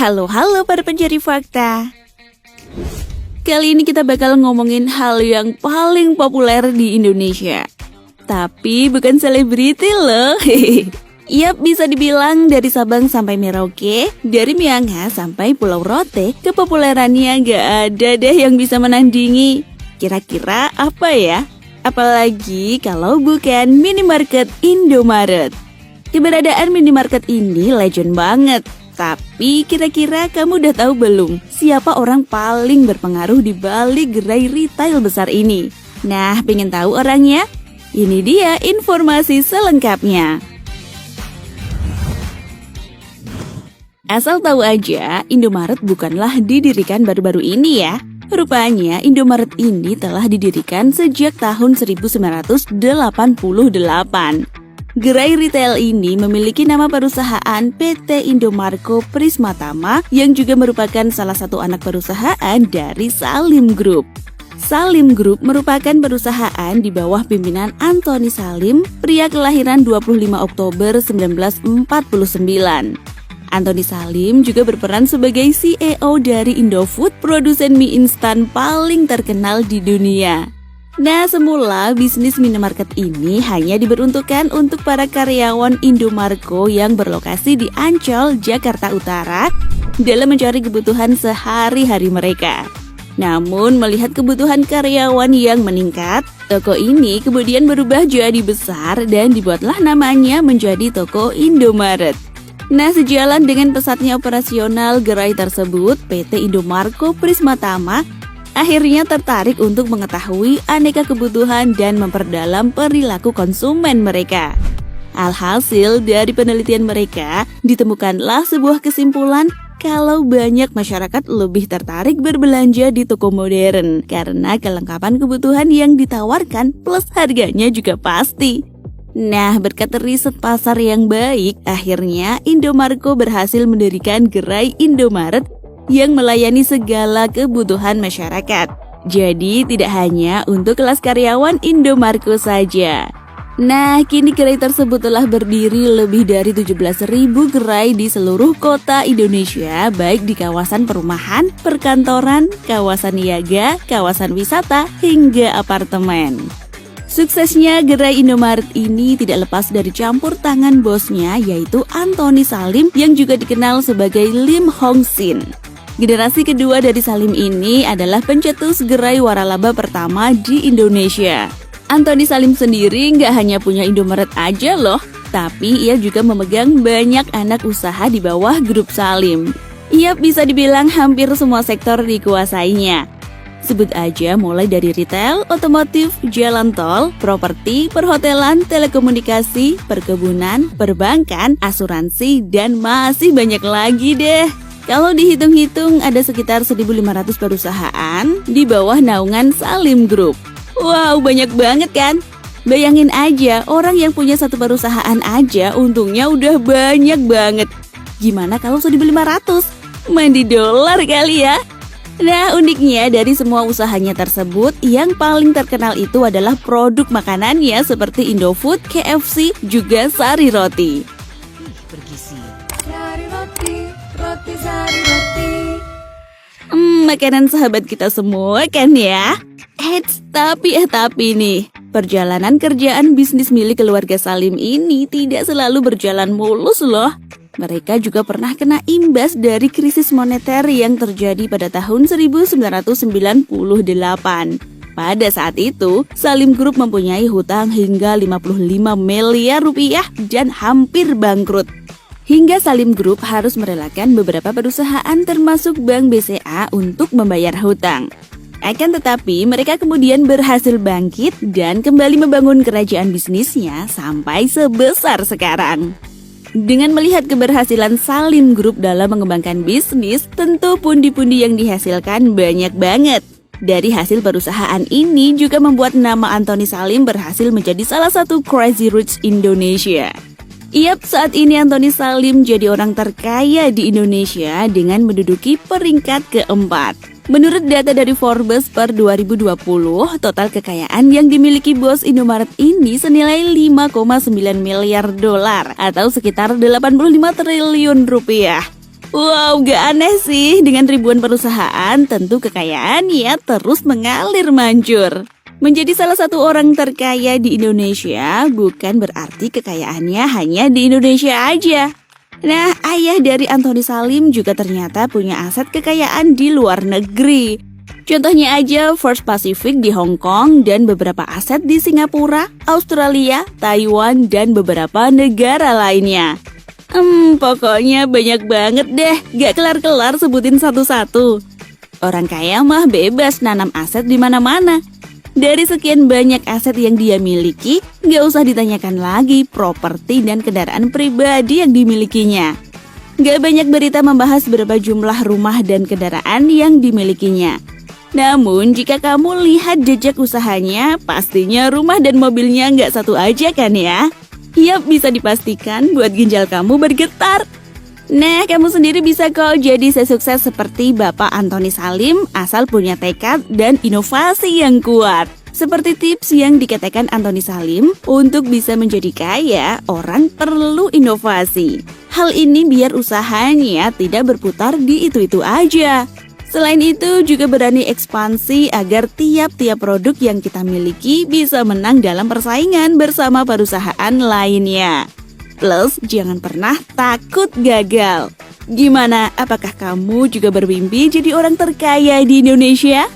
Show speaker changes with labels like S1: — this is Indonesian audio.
S1: Halo para pencari fakta. Kali ini kita bakal ngomongin hal yang paling populer di Indonesia. Tapi bukan selebriti loh. Yap, bisa dibilang dari Sabang sampai Merauke, dari Miangas sampai Pulau Rote, kepopulerannya gak ada deh yang bisa menandingi. Kira-kira apa ya? Apalagi kalau bukan minimarket Indomaret. Keberadaan minimarket ini legend banget. Tapi kira-kira kamu udah tahu belum siapa orang paling berpengaruh di balik gerai retail besar ini? Nah, pengen tahu orangnya? Ini dia informasi selengkapnya. Asal tahu aja, Indomaret bukanlah didirikan baru-baru ini ya. Rupanya Indomaret ini telah didirikan sejak tahun 1988. Gerai retail ini memiliki nama perusahaan PT Indomarko Prismatama yang juga merupakan salah satu anak perusahaan dari Salim Group. Salim Group merupakan perusahaan di bawah pimpinan Antoni Salim, pria kelahiran 25 Oktober 1949. Antoni Salim juga berperan sebagai CEO dari Indofood, produsen mie instan paling terkenal di dunia. Nah, semula bisnis minimarket ini hanya diperuntukkan untuk para karyawan Indomarko yang berlokasi di Ancol, Jakarta Utara dalam mencari kebutuhan sehari-hari mereka. Namun, melihat kebutuhan karyawan yang meningkat, toko ini kemudian berubah jadi besar dan dibuatlah namanya menjadi toko Indomaret. Nah, sejalan dengan pesatnya operasional gerai tersebut, PT Indomarko Prismatama akhirnya tertarik untuk mengetahui aneka kebutuhan dan memperdalam perilaku konsumen mereka. Alhasil dari penelitian mereka, ditemukanlah sebuah kesimpulan kalau banyak masyarakat lebih tertarik berbelanja di toko modern karena kelengkapan kebutuhan yang ditawarkan plus harganya juga pasti. Nah, berkat riset pasar yang baik, akhirnya Indomarko berhasil mendirikan gerai Indomaret yang melayani segala kebutuhan masyarakat. Jadi tidak hanya untuk kelas karyawan Indomarko saja. Nah, kini gerai tersebut telah berdiri lebih dari 17.000 gerai di seluruh kota Indonesia, baik di kawasan perumahan, perkantoran, kawasan niaga, kawasan wisata, hingga apartemen. Suksesnya gerai Indomaret ini tidak lepas dari campur tangan bosnya, yaitu Antoni Salim yang juga dikenal sebagai Lim Hong Sin. Generasi kedua dari Salim ini adalah pencetus gerai waralaba pertama di Indonesia. Antoni Salim sendiri nggak hanya punya Indomaret aja loh, tapi ia juga memegang banyak anak usaha di bawah grup Salim. Ia bisa dibilang hampir semua sektor dikuasainya. Sebut aja mulai dari retail, otomotif, jalan tol, properti, perhotelan, telekomunikasi, perkebunan, perbankan, asuransi, dan masih banyak lagi deh. Kalau dihitung-hitung ada sekitar 1.500 perusahaan di bawah naungan Salim Group. Wow, banyak banget kan? Bayangin aja, orang yang punya satu perusahaan aja untungnya udah banyak banget. Gimana kalau 1.500? Mandi dolar kali ya? Nah, uniknya dari semua usahanya tersebut, yang paling terkenal itu adalah produk makanannya seperti Indofood, KFC, juga Sari Roti.
S2: Bergizi.
S1: Makanan sahabat kita semua kan ya? Tapi nih, perjalanan kerjaan bisnis milik keluarga Salim ini tidak selalu berjalan mulus loh. Mereka juga pernah kena imbas dari krisis moneter yang terjadi pada tahun 1998. Pada saat itu, Salim Group mempunyai hutang hingga 55 miliar rupiah dan hampir bangkrut. Hingga Salim Group harus merelakan beberapa perusahaan termasuk Bank BCA untuk membayar hutang. Akan tetapi, mereka kemudian berhasil bangkit dan kembali membangun kerajaan bisnisnya sampai sebesar sekarang. Dengan melihat keberhasilan Salim Group dalam mengembangkan bisnis, tentu pundi-pundi yang dihasilkan banyak banget. Dari hasil perusahaan ini juga membuat nama Antoni Salim berhasil menjadi salah satu Crazy Rich Indonesia. Yap, saat ini Antoni Salim jadi orang terkaya di Indonesia dengan menduduki peringkat keempat. Menurut data dari Forbes per 2020, total kekayaan yang dimiliki bos Indomaret ini senilai 5,9 miliar dolar atau sekitar 85 triliun rupiah. Wow, gak aneh sih, dengan ribuan perusahaan tentu kekayaannya terus mengalir mancur. Menjadi salah satu orang terkaya di Indonesia bukan berarti kekayaannya hanya di Indonesia aja. Nah, ayah dari Anthony Salim juga ternyata punya aset kekayaan di luar negeri. Contohnya aja First Pacific di Hong Kong dan beberapa aset di Singapura, Australia, Taiwan, dan beberapa negara lainnya. Pokoknya banyak banget deh, gak kelar-kelar sebutin satu-satu. Orang kaya mah bebas nanam aset di mana-mana. Dari sekian banyak aset yang dia miliki, gak usah ditanyakan lagi properti dan kendaraan pribadi yang dimilikinya. Gak banyak berita membahas berapa jumlah rumah dan kendaraan yang dimilikinya. Namun jika kamu lihat jejak usahanya, pastinya rumah dan mobilnya gak satu aja kan ya? Yap, bisa dipastikan buat ginjal kamu bergetar. Nah, kamu sendiri bisa kok jadi sukses seperti Bapak Anthony Salim asal punya tekad dan inovasi yang kuat. Seperti tips yang dikatakan Anthony Salim, untuk bisa menjadi kaya, orang perlu inovasi. Hal ini biar usahanya tidak berputar di itu-itu aja. Selain itu, juga berani ekspansi agar tiap-tiap produk yang kita miliki bisa menang dalam persaingan bersama perusahaan lainnya. Plus, jangan pernah takut gagal. Gimana? Apakah kamu juga bermimpi jadi orang terkaya di Indonesia?